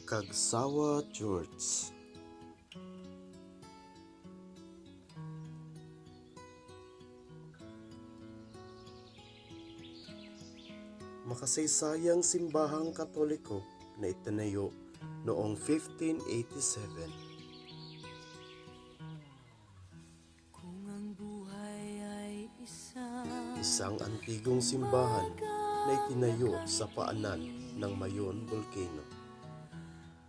Cagsawa Church. Makasaysayang simbahang Katoliko na itinayo noong 1587. Kung ang buhay ay Isang antigong simbahan na itinayo sa paanan ng Mayon Volcano.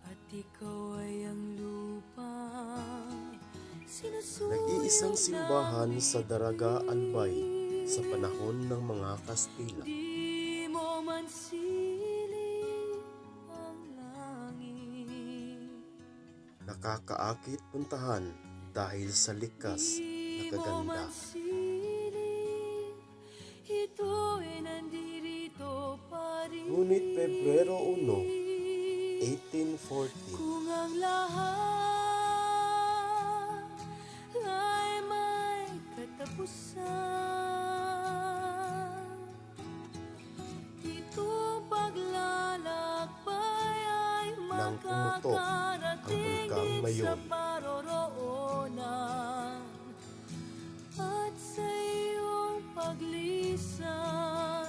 at ikaw ay ang lupang sinusulit. Nag-iisang simbahan sa Daraga Albay sa panahon ng mga Kastila. Di mo man siling ang langit. Nakakaakit puntahan dahil sa likas na Di mo kaganda. man siling, ito'y nandirito pa rin. Ngunit Pebrero 1, 1814, Kung ang lahat ay may katapusan, itong paglalakbay ay Nang pumutok ang makakarating Bulkang sa Mayon. paroroonan. At sa iyong paglisan,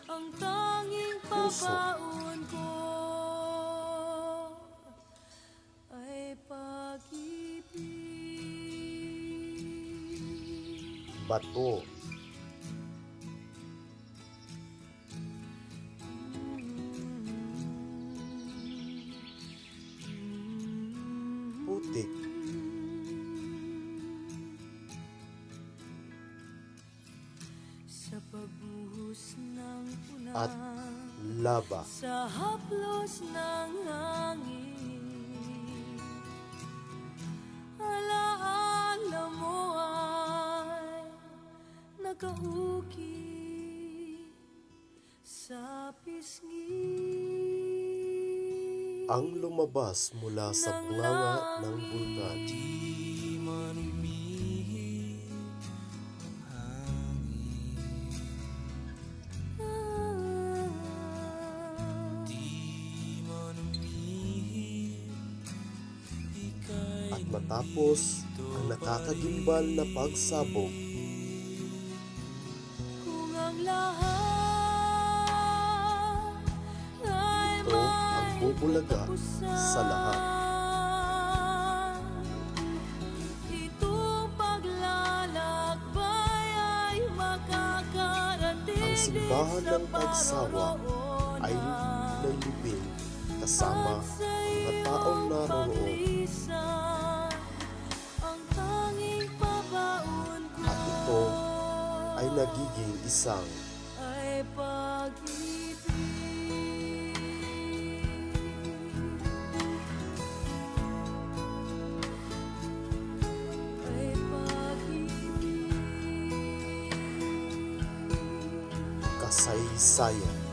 ang tanging Puso. pabaon ko ay pag-ibig. Bato, putik, Sa pagbuhos ng ulan, at laba. sa haplos ng hangin, alaala mo ay nakaukit sa pisngi. Ang lumabas mula sa bunganga ng bulkan. Di man umihip ang hangin. Di man umihip, ika'y At matapos ang nakakagimbal na pagsabog, kung ang lahat ay ito ang bubulaga sa lahat. Itong paglalakbay ay makakarating Ang simbahan ng Cagsawa ay paroroonan. nailibing kasama ang mga taong naroroon, Ang tanging pabaon ko at ito ay nagiging isang ay pag-ibig. Ay pag-ibig. kasaysayan.